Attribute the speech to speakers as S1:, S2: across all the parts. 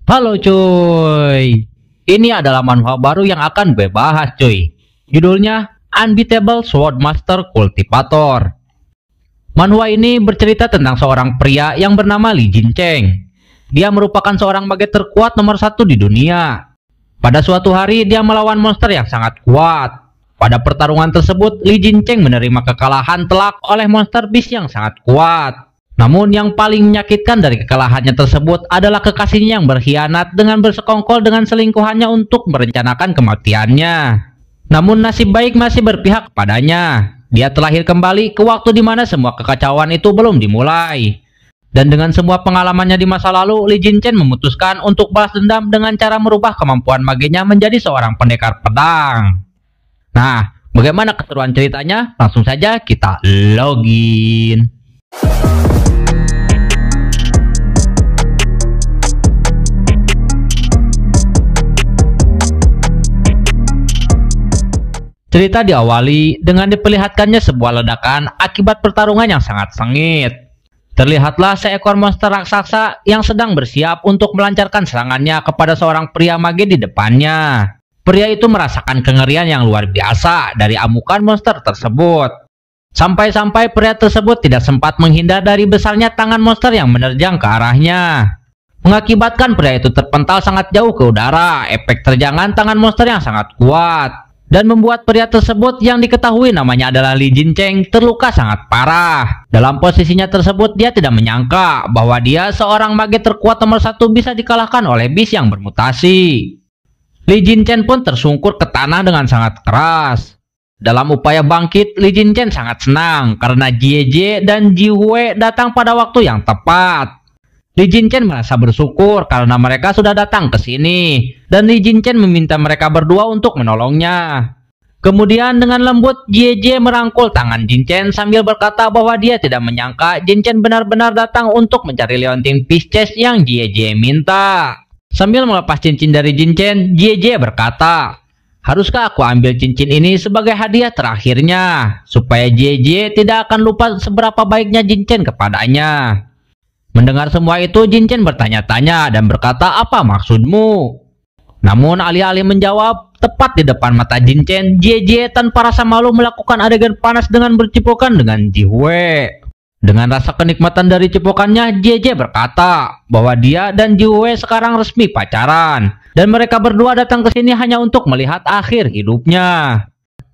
S1: Halo cuy, ini adalah manhwa baru yang akan gue bahas cuy. Judulnya Unbeatable Swordmaster Cultivator. Manhwa ini bercerita tentang seorang pria yang bernama Li Jincheng. Dia merupakan seorang mage terkuat nomor 1 di dunia. Pada suatu hari dia melawan monster yang sangat kuat. Pada pertarungan tersebut, Li Jincheng menerima kekalahan telak oleh monster beast yang sangat kuat. Namun yang paling menyakitkan dari kekalahannya tersebut adalah kekasihnya yang berkhianat dengan bersekongkol dengan selingkuhannya untuk merencanakan kematiannya. Namun nasib baik masih berpihak kepadanya. Dia terlahir kembali ke waktu di mana semua kekacauan itu belum dimulai. Dan dengan semua pengalamannya di masa lalu, Li Jincheng memutuskan untuk balas dendam dengan cara merubah kemampuan magenya menjadi seorang pendekar pedang. Nah, bagaimana keseruan ceritanya? Langsung saja kita login. Cerita diawali dengan diperlihatkannya sebuah ledakan akibat pertarungan yang sangat sengit. Terlihatlah seekor monster raksasa yang sedang bersiap untuk melancarkan serangannya kepada seorang pria mage di depannya. Pria itu merasakan kengerian yang luar biasa dari amukan monster tersebut. Sampai-sampai pria tersebut tidak sempat menghindar dari besarnya tangan monster yang menerjang ke arahnya. Mengakibatkan pria itu terpental sangat jauh ke udara, efek terjangan tangan monster yang sangat kuat. Dan membuat pria tersebut yang diketahui namanya adalah Li Jincheng terluka sangat parah. Dalam posisinya tersebut dia tidak menyangka bahwa dia seorang mage terkuat nomor 1 bisa dikalahkan oleh beast yang bermutasi. Li Jincheng pun tersungkur ke tanah dengan sangat keras. Dalam upaya bangkit, Li Jincheng sangat senang karena Jie dan Jiwei datang pada waktu yang tepat. Li Jincheng merasa bersyukur karena mereka sudah datang ke sini, dan Li Jincheng meminta mereka berdua untuk menolongnya. Kemudian dengan lembut, Jie merangkul tangan Jincheng sambil berkata bahwa dia tidak menyangka Jincheng benar-benar datang untuk mencari Leontin Pisces yang Jie minta. Sambil melepas cincin dari Jincheng, Jie berkata, "Haruskah aku ambil cincin ini sebagai hadiah terakhirnya, supaya Jie tidak akan lupa seberapa baiknya Jincheng kepadanya?" Mendengar semua itu, Jincheng bertanya-tanya dan berkata, "Apa maksudmu?" Namun alih-alih menjawab, tepat di depan mata Jincheng, Jie tanpa rasa malu melakukan adegan panas dengan bercipokan dengan Jiwei. Dengan rasa kenikmatan dari cipokannya, Jie berkata bahwa dia dan Jiwei sekarang resmi pacaran, dan mereka berdua datang ke sini hanya untuk melihat akhir hidupnya.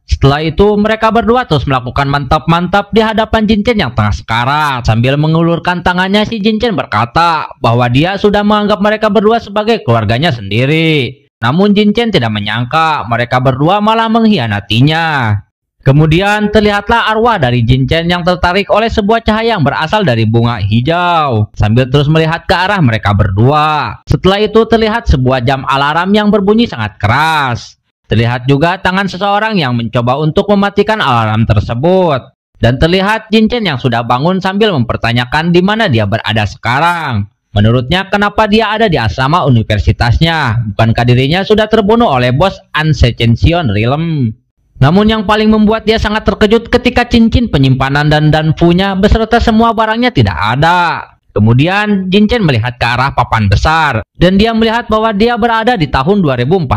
S1: Setelah itu, mereka berdua terus melakukan mantap-mantap di hadapan Jincheng yang tengah sekarat. Sambil mengulurkan tangannya, si Jincheng berkata bahwa dia sudah menganggap mereka berdua sebagai keluarganya sendiri. Namun Jincheng tidak menyangka mereka berdua malah mengkhianatinya. Kemudian terlihatlah arwah dari Jincheng yang tertarik oleh sebuah cahaya yang berasal dari bunga hijau, sambil terus melihat ke arah mereka berdua. Setelah itu terlihat sebuah jam alarm yang berbunyi sangat keras. Terlihat juga tangan seseorang yang mencoba untuk mematikan alarm tersebut. Dan terlihat Jincheng yang sudah bangun sambil mempertanyakan di mana dia berada sekarang. Menurutnya, kenapa dia ada di asrama universitasnya? Bukankah dirinya sudah terbunuh oleh bos Ascension Realm? Namun yang paling membuat dia sangat terkejut ketika cincin penyimpanan dan danfunya beserta semua barangnya tidak ada. Kemudian Jincheng melihat ke arah papan besar, dan dia melihat bahwa dia berada di tahun 2040.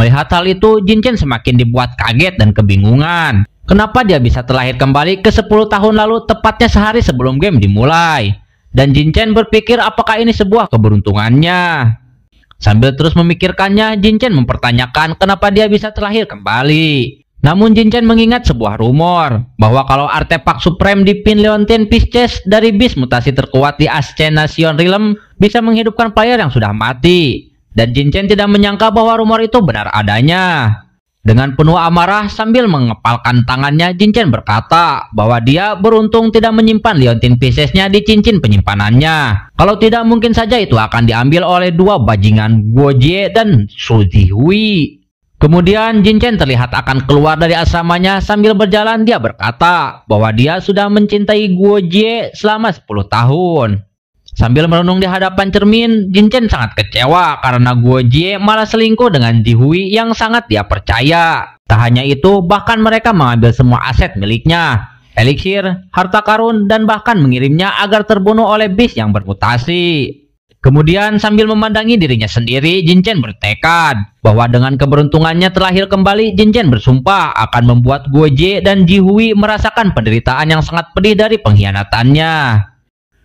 S1: Melihat hal itu, Jincheng semakin dibuat kaget dan kebingungan. Kenapa dia bisa terlahir kembali ke 10 tahun lalu, tepatnya sehari sebelum game dimulai? Dan Jincheng berpikir apakah ini sebuah keberuntungannya. Sambil terus memikirkannya, Jincheng mempertanyakan kenapa dia bisa terlahir kembali. Namun Jincheng mengingat sebuah rumor bahwa kalau artefak Supreme di pin Leontin Pisces dari beast mutasi terkuat di Ascension Realm bisa menghidupkan player yang sudah mati. Dan Jincheng tidak menyangka bahwa rumor itu benar adanya. Dengan penuh amarah sambil mengepalkan tangannya, Jincheng berkata bahwa dia beruntung tidak menyimpan Leontin Pisces-nya di cincin penyimpanannya. Kalau tidak, mungkin saja itu akan diambil oleh dua bajingan Guojie dan Su Zihui. Kemudian Jincheng terlihat akan keluar dari asramanya. Sambil berjalan dia berkata bahwa dia sudah mencintai Guojie selama 10 tahun. Sambil merenung di hadapan cermin, Jincheng sangat kecewa karena Guojie malah selingkuh dengan Jihui yang sangat dia percaya. Tak hanya itu, bahkan mereka mengambil semua aset miliknya, eliksir, harta karun, dan bahkan mengirimnya agar terbunuh oleh beast yang bermutasi. Kemudian sambil memandangi dirinya sendiri, Jin Chen bertekad bahwa dengan keberuntungannya terlahir kembali, Jin Chen bersumpah akan membuat Guo Jie dan Ji Hui merasakan penderitaan yang sangat pedih dari pengkhianatannya.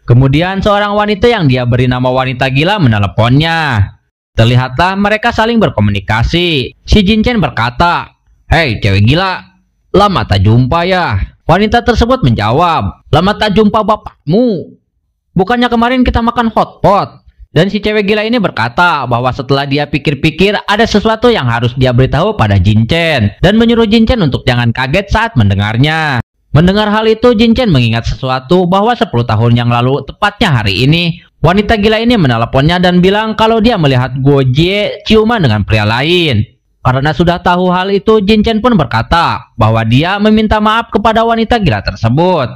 S1: Kemudian seorang wanita yang dia beri nama wanita gila meneleponnya. Terlihatlah mereka saling berkomunikasi. Si Jin Chen berkata, "Hei cewek gila, lama tak jumpa ya." Wanita tersebut menjawab, "Lama tak jumpa bapakmu. Bukannya kemarin kita makan hotpot?" Dan si cewek gila ini berkata bahwa setelah dia pikir-pikir ada sesuatu yang harus dia beritahu pada Jin Chen dan menyuruh Jin Chen untuk jangan kaget saat mendengarnya. Mendengar hal itu, Jin Chen mengingat sesuatu bahwa 10 tahun yang lalu, tepatnya hari ini, wanita gila ini meneleponnya dan bilang kalau dia melihat Guo Jie ciuman dengan pria lain. Karena sudah tahu hal itu, Jin Chen pun berkata bahwa dia meminta maaf kepada wanita gila tersebut.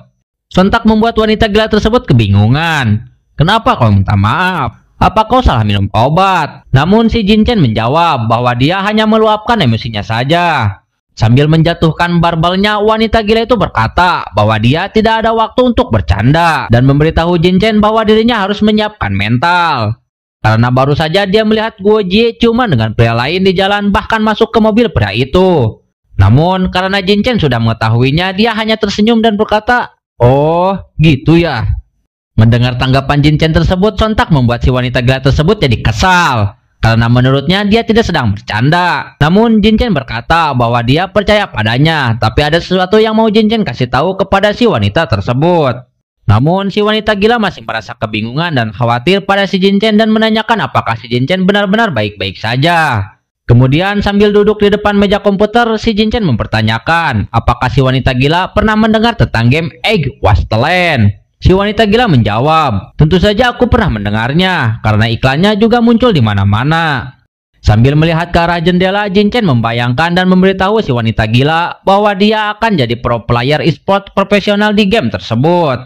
S1: Sontak membuat wanita gila tersebut kebingungan. "Kenapa kau minta maaf? Apa kau salah minum obat?" Namun si Jin Chen menjawab bahwa dia hanya meluapkan emosinya saja. Sambil menjatuhkan barbelnya, wanita gila itu berkata bahwa dia tidak ada waktu untuk bercanda dan memberitahu Jin Chen bahwa dirinya harus menyiapkan mental. Karena baru saja dia melihat Guo Jie ciuman dengan pria lain di jalan, bahkan masuk ke mobil pria itu. Namun karena Jin Chen sudah mengetahuinya, dia hanya tersenyum dan berkata, "Oh, gitu ya." Mendengar tanggapan Jin Chen tersebut, sontak membuat si wanita gila tersebut jadi kesal. Karena menurutnya dia tidak sedang bercanda. Namun Jin Chen berkata bahwa dia percaya padanya, tapi ada sesuatu yang mau Jin Chen kasih tahu kepada si wanita tersebut. Namun si wanita gila masih merasa kebingungan dan khawatir pada si Jin Chen dan menanyakan apakah si Jin Chen benar-benar baik-baik saja. Kemudian sambil duduk di depan meja komputer, si Jin Chen mempertanyakan apakah si wanita gila pernah mendengar tentang game Egg Wasteland. Si wanita gila menjawab, "Tentu saja aku pernah mendengarnya, karena iklannya juga muncul di mana-mana." Sambil melihat ke arah jendela, Jin Chen membayangkan dan memberitahu si wanita gila bahwa dia akan jadi pro player e-sport profesional di game tersebut.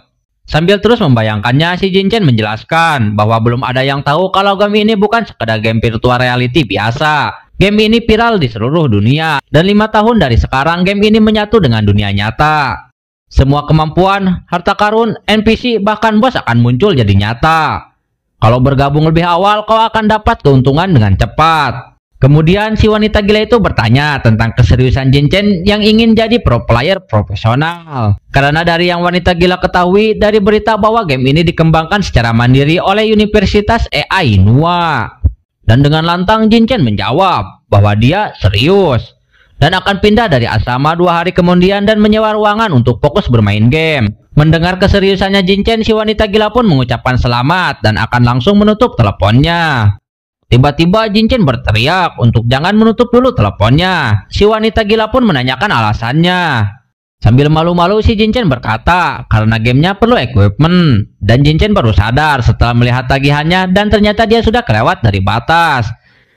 S1: Sambil terus membayangkannya, si Jin Chen menjelaskan bahwa belum ada yang tahu kalau game ini bukan sekedar game virtual reality biasa. Game ini viral di seluruh dunia, dan 5 tahun dari sekarang game ini menyatu dengan dunia nyata. Semua kemampuan, harta karun, NPC, bahkan bos akan muncul jadi nyata. Kalau bergabung lebih awal, kau akan dapat keuntungan dengan cepat. Kemudian si wanita gila itu bertanya tentang keseriusan Jin Chen yang ingin jadi pro player profesional. Karena dari yang wanita gila ketahui dari berita bahwa game ini dikembangkan secara mandiri oleh Universitas AI Nua. Dan dengan lantang Jin Chen menjawab bahwa dia serius dan akan pindah dari asrama 2 hari kemudian dan menyewa ruangan untuk fokus bermain game. Mendengar keseriusannya Jin Chen, si wanita gila pun mengucapkan selamat dan akan langsung menutup teleponnya. Tiba-tiba Jin Chen berteriak untuk jangan menutup dulu teleponnya. Si wanita gila pun menanyakan alasannya. Sambil malu-malu si Jin Chen berkata karena gamenya perlu equipment. Dan Jin Chen baru sadar setelah melihat tagihannya dan ternyata dia sudah kelewat dari batas.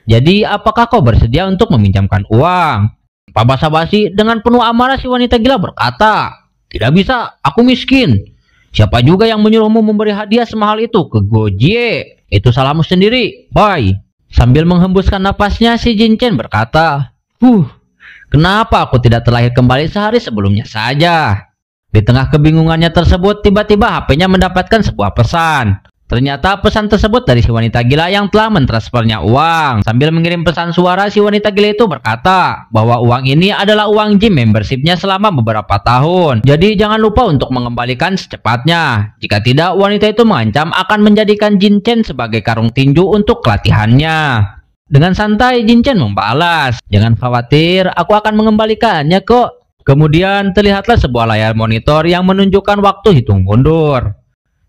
S1: "Jadi apakah kau bersedia untuk meminjamkan uang?" Tanpa basa-basi, dengan penuh amarah si wanita gila berkata, "Tidak bisa, aku miskin. Siapa juga yang menyuruhmu memberi hadiah semahal itu ke Guo Jie? Itu salahmu sendiri. Bye." Sambil menghembuskan napasnya, si Jin Chen berkata, Kenapa aku tidak terlahir kembali sehari sebelumnya saja?" Di tengah kebingungannya tersebut, tiba-tiba HP-nya mendapatkan sebuah pesan. Ternyata pesan tersebut dari si wanita gila yang telah mentransfernya uang. Sambil mengirim pesan suara, si wanita gila itu berkata bahwa uang ini adalah uang gym membershipnya selama beberapa tahun. Jadi jangan lupa untuk mengembalikan secepatnya. Jika tidak, wanita itu mengancam akan menjadikan Jin Chen sebagai karung tinju untuk pelatihannya. Dengan santai Jin Chen membalas, "Jangan khawatir, aku akan mengembalikannya kok." Kemudian terlihatlah sebuah layar monitor yang menunjukkan waktu hitung mundur.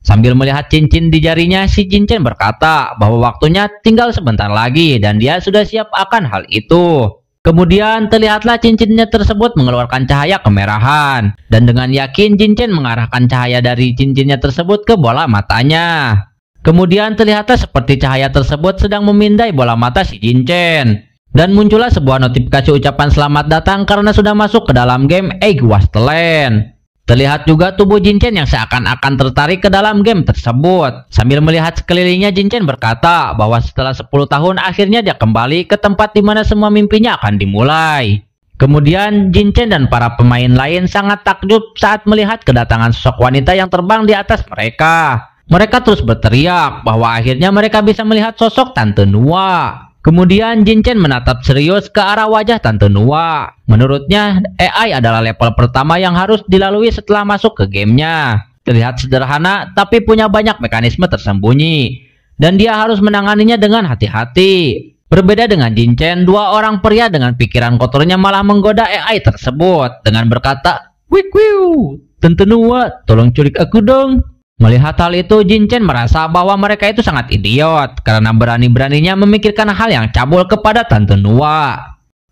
S1: Sambil melihat cincin di jarinya, si Jin Chen berkata bahwa waktunya tinggal sebentar lagi dan dia sudah siap akan hal itu. Kemudian terlihatlah cincinnya tersebut mengeluarkan cahaya kemerahan. Dan dengan yakin Jin Chen mengarahkan cahaya dari cincinnya tersebut ke bola matanya. Kemudian terlihatlah seperti cahaya tersebut sedang memindai bola mata si Jin Chen. Dan muncullah sebuah notifikasi ucapan selamat datang karena sudah masuk ke dalam game Egg Wasteland. Terlihat juga tubuh Jin Chen yang seakan-akan tertarik ke dalam game tersebut. Sambil melihat sekelilingnya, Jin Chen berkata bahwa setelah 10 tahun akhirnya dia kembali ke tempat di mana semua mimpinya akan dimulai. Kemudian Jin Chen dan para pemain lain sangat takjub saat melihat kedatangan sosok wanita yang terbang di atas mereka. Mereka terus berteriak bahwa akhirnya mereka bisa melihat sosok Tante Nua. Kemudian Jin Chen menatap serius ke arah wajah Tante Nua. Menurutnya, AI adalah level pertama yang harus dilalui setelah masuk ke gamenya. Terlihat sederhana, tapi punya banyak mekanisme tersembunyi. Dan dia harus menanganinya dengan hati-hati. Berbeda dengan Jin Chen, dua orang pria dengan pikiran kotornya malah menggoda AI tersebut dengan berkata, "Wik wiu, Tante Nua, tolong culik aku dong." Melihat hal itu, Jin Chen merasa bahwa mereka itu sangat idiot karena berani-beraninya memikirkan hal yang cabul kepada Tante Nua.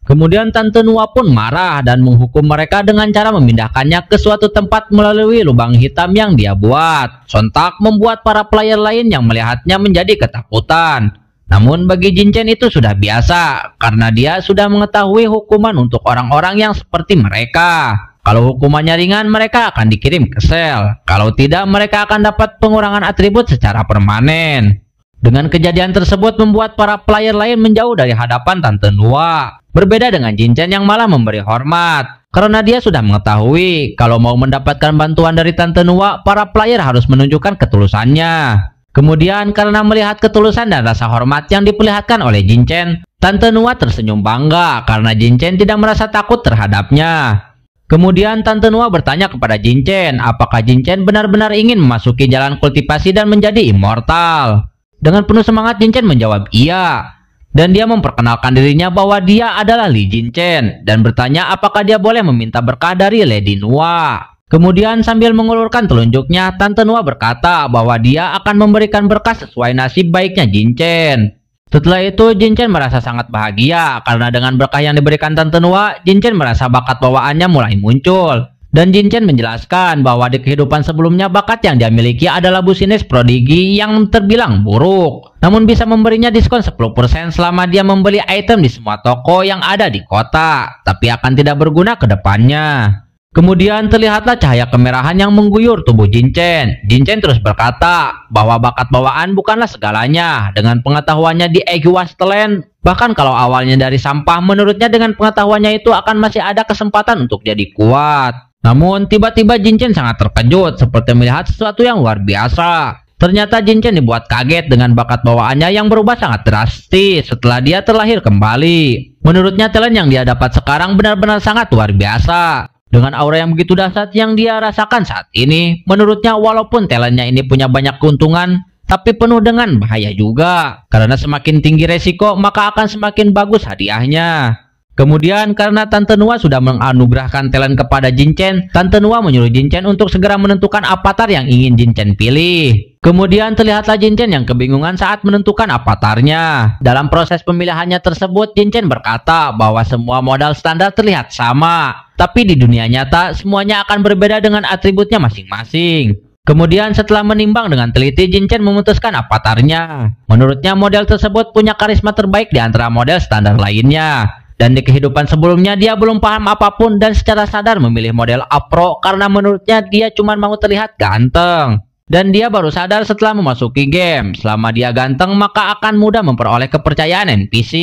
S1: Kemudian Tante Nua pun marah dan menghukum mereka dengan cara memindahkannya ke suatu tempat melalui lubang hitam yang dia buat. Sontak membuat para player lain yang melihatnya menjadi ketakutan. Namun bagi Jin Chen itu sudah biasa karena dia sudah mengetahui hukuman untuk orang-orang yang seperti mereka. Kalau hukumannya ringan, mereka akan dikirim ke sel. Kalau tidak, mereka akan dapat pengurangan atribut secara permanen. Dengan kejadian tersebut membuat para player lain menjauh dari hadapan Tante Nua. Berbeda dengan Jin Chen yang malah memberi hormat. Karena dia sudah mengetahui, kalau mau mendapatkan bantuan dari Tante Nua, para player harus menunjukkan ketulusannya. Kemudian karena melihat ketulusan dan rasa hormat yang diperlihatkan oleh Jin Chen, Tante Nua tersenyum bangga karena Jin Chen tidak merasa takut terhadapnya. Kemudian Tante Nua bertanya kepada Jin Chen, apakah Jin Chen benar-benar ingin memasuki jalan kultivasi dan menjadi immortal. Dengan penuh semangat Jin Chen menjawab iya. Dan dia memperkenalkan dirinya bahwa dia adalah Li Jin Chen dan bertanya apakah dia boleh meminta berkah dari Lady Nua. Kemudian sambil mengulurkan telunjuknya, Tante Nua berkata bahwa dia akan memberikan berkah sesuai nasib baiknya Jin Chen. Setelah itu, Jin Chen merasa sangat bahagia karena dengan berkah yang diberikan Tante Nua, Jin Chen merasa bakat bawaannya mulai muncul. Dan Jin Chen menjelaskan bahwa di kehidupan sebelumnya bakat yang dia miliki adalah business prodigi yang terbilang buruk. Namun bisa memberinya diskon 10% selama dia membeli item di semua toko yang ada di kota, tapi akan tidak berguna ke depannya. Kemudian terlihatlah cahaya kemerahan yang mengguyur tubuh Jin Chen. Jin Chen terus berkata bahwa bakat bawaan bukanlah segalanya. Dengan pengetahuannya di Egg Wasteland, bahkan kalau awalnya dari sampah, menurutnya dengan pengetahuannya itu akan masih ada kesempatan untuk jadi kuat. Namun tiba-tiba Jin Chen sangat terkejut seperti melihat sesuatu yang luar biasa. Ternyata Jin Chen dibuat kaget dengan bakat bawaannya yang berubah sangat drastis setelah dia terlahir kembali. Menurutnya talent yang dia dapat sekarang benar-benar sangat luar biasa. Dengan aura yang begitu dahsyat yang dia rasakan saat ini, menurutnya walaupun talentnya ini punya banyak keuntungan, tapi penuh dengan bahaya juga. Karena semakin tinggi resiko, maka akan semakin bagus hadiahnya. Kemudian karena Tante Nua sudah menganugerahkan talent kepada Jin Chen, Tante Nua menyuruh Jin Chen untuk segera menentukan avatar yang ingin Jin Chen pilih. Kemudian terlihatlah Jin Chen yang kebingungan saat menentukan avatarnya. Dalam proses pemilihannya tersebut, Jin Chen berkata bahwa semua modal standar terlihat sama. Tapi di dunia nyata, semuanya akan berbeda dengan atributnya masing-masing. Kemudian setelah menimbang dengan teliti, Jin Chen memutuskan avatarnya. Menurutnya model tersebut punya karisma terbaik di antara model standar lainnya. Dan di kehidupan sebelumnya dia belum paham apapun dan secara sadar memilih model Apro karena menurutnya dia cuma mau terlihat ganteng. Dan dia baru sadar setelah memasuki game, selama dia ganteng maka akan mudah memperoleh kepercayaan NPC.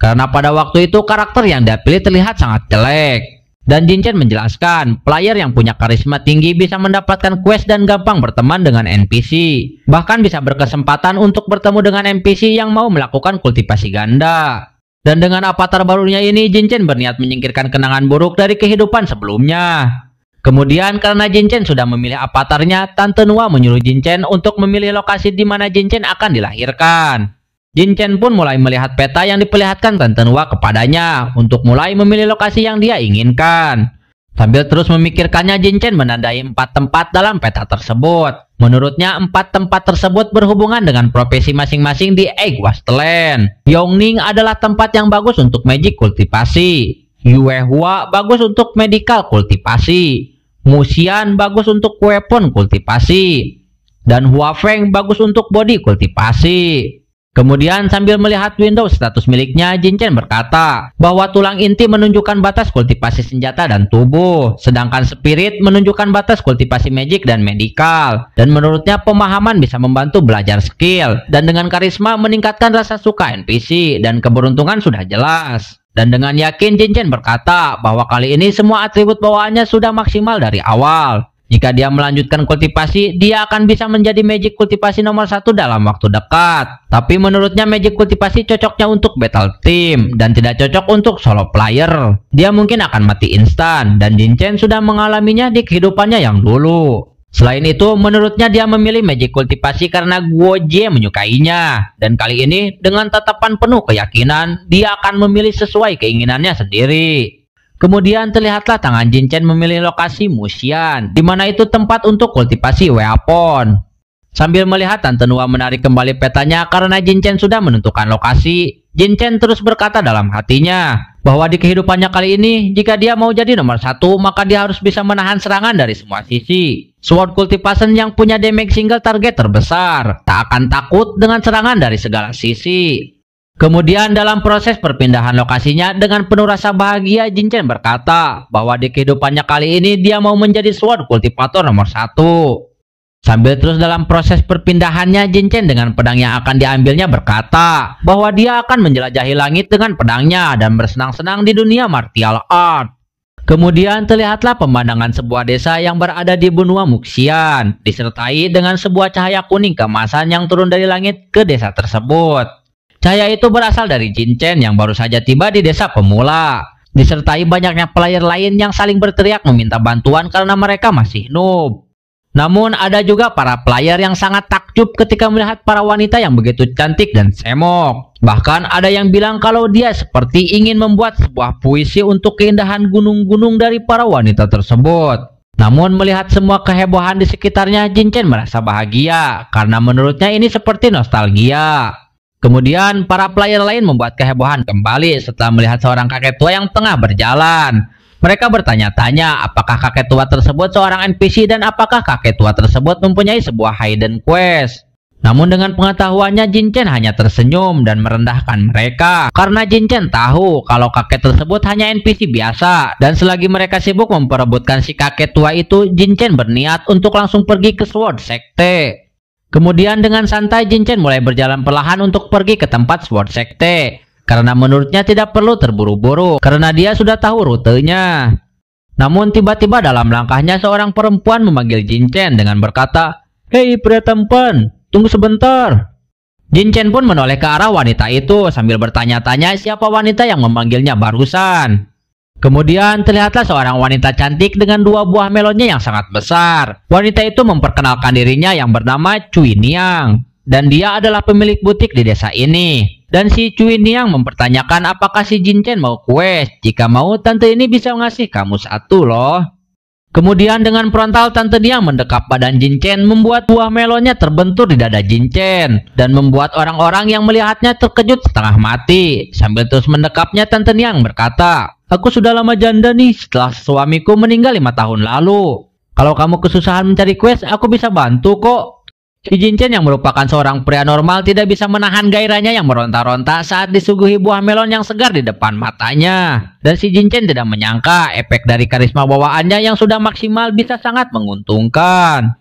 S1: Karena pada waktu itu karakter yang dia pilih terlihat sangat jelek. Dan Jin Chen menjelaskan, player yang punya karisma tinggi bisa mendapatkan quest dan gampang berteman dengan NPC. Bahkan bisa berkesempatan untuk bertemu dengan NPC yang mau melakukan kultivasi ganda. Dan dengan avatar barunya ini, Jin Chen berniat menyingkirkan kenangan buruk dari kehidupan sebelumnya. Kemudian karena Jin Chen sudah memilih avatarnya, Tante Nua menyuruh Jin Chen untuk memilih lokasi di mana Jin Chen akan dilahirkan. Jin Chen pun mulai melihat peta yang diperlihatkan Tante Nua kepadanya untuk mulai memilih lokasi yang dia inginkan. Sambil terus memikirkannya, Jin Chen menandai 4 tempat dalam peta tersebut. Menurutnya 4 tempat tersebut berhubungan dengan profesi masing-masing di Egg Wasteland. Yongning adalah tempat yang bagus untuk magic kultivasi. Yuehua bagus untuk medical kultivasi. Musian bagus untuk weapon kultivasi. Dan Huafeng bagus untuk body kultivasi. Kemudian sambil melihat window status miliknya, Jin Chen berkata bahwa tulang inti menunjukkan batas kultivasi senjata dan tubuh, sedangkan spirit menunjukkan batas kultivasi magic dan medical. Dan menurutnya pemahaman bisa membantu belajar skill, dan dengan karisma meningkatkan rasa suka NPC, dan keberuntungan sudah jelas. Dan dengan yakin Jin Chen berkata bahwa kali ini semua atribut bawaannya sudah maksimal dari awal. Jika dia melanjutkan kultivasi, dia akan bisa menjadi magic kultivasi nomor 1 dalam waktu dekat. Tapi menurutnya magic kultivasi cocoknya untuk battle team dan tidak cocok untuk solo player. Dia mungkin akan mati instan dan Jin Chen sudah mengalaminya di kehidupannya yang dulu. Selain itu, menurutnya dia memilih magic kultivasi karena Guo Jie menyukainya. Dan kali ini dengan tatapan penuh keyakinan, dia akan memilih sesuai keinginannya sendiri. Kemudian terlihatlah tangan Jin Chen memilih lokasi Musian, di mana itu tempat untuk kultivasi weapon. Sambil melihat Tante Nua menarik kembali petanya karena Jin Chen sudah menentukan lokasi, Jin Chen terus berkata dalam hatinya bahwa di kehidupannya kali ini, jika dia mau jadi nomor 1, maka dia harus bisa menahan serangan dari semua sisi. Sword Cultivation yang punya damage single target terbesar, tak akan takut dengan serangan dari segala sisi. Kemudian dalam proses perpindahan lokasinya dengan penuh rasa bahagia, Jin Chen berkata bahwa di kehidupannya kali ini dia mau menjadi Sword Cultivator nomor 1. Sambil terus dalam proses perpindahannya, Jin Chen dengan pedang yang akan diambilnya berkata bahwa dia akan menjelajahi langit dengan pedangnya dan bersenang-senang di dunia martial art. Kemudian terlihatlah pemandangan sebuah desa yang berada di benua Muxian, disertai dengan sebuah cahaya kuning keemasan yang turun dari langit ke desa tersebut. Cahaya itu berasal dari Jin Chen yang baru saja tiba di desa pemula, disertai banyaknya player lain yang saling berteriak meminta bantuan karena mereka masih noob. Namun ada juga para player yang sangat takjub ketika melihat para wanita yang begitu cantik dan semok. Bahkan ada yang bilang kalau dia seperti ingin membuat sebuah puisi untuk keindahan gunung-gunung dari para wanita tersebut. Namun melihat semua kehebohan di sekitarnya, Jin Chen merasa bahagia karena menurutnya ini seperti nostalgia. Kemudian para player lain membuat kehebohan kembali setelah melihat seorang kakek tua yang tengah berjalan. Mereka bertanya-tanya apakah kakek tua tersebut seorang NPC dan apakah kakek tua tersebut mempunyai sebuah hidden quest. Namun dengan pengetahuannya, Jin Chen hanya tersenyum dan merendahkan mereka karena Jin Chen tahu kalau kakek tersebut hanya NPC biasa. Dan selagi mereka sibuk memperebutkan si kakek tua itu, Jin Chen berniat untuk langsung pergi ke Sword Sekte. Kemudian dengan santai Jin Chen mulai berjalan perlahan untuk pergi ke tempat Sword Sekte. Karena menurutnya tidak perlu terburu-buru karena dia sudah tahu rutenya. Namun tiba-tiba dalam langkahnya seorang perempuan memanggil Jin Chen dengan berkata, "Hei pria tampan, tunggu sebentar." Jin Chen pun menoleh ke arah wanita itu sambil bertanya-tanya siapa wanita yang memanggilnya barusan. Kemudian terlihatlah seorang wanita cantik dengan 2 buah melonnya yang sangat besar. Wanita itu memperkenalkan dirinya yang bernama Cui Niang. Dan dia adalah pemilik butik di desa ini. Dan si Cui Niang mempertanyakan apakah si Jin Chen mau quest. Jika mau, tante ini bisa ngasih kamu 1 loh. Kemudian dengan frontal Tante Niang mendekap badan Jin Chen membuat buah melonnya terbentur di dada Jin Chen dan membuat orang-orang yang melihatnya terkejut setengah mati. Sambil terus mendekapnya Tante Niang berkata, "Aku sudah lama janda nih setelah suamiku meninggal 5 tahun lalu. Kalau kamu kesusahan mencari quest, aku bisa bantu kok." Si Jin Chen yang merupakan seorang pria normal tidak bisa menahan gairahnya yang meronta-ronta saat disuguhi buah melon yang segar di depan matanya. Dan si Jin Chen tidak menyangka efek dari karisma bawaannya yang sudah maksimal bisa sangat menguntungkan.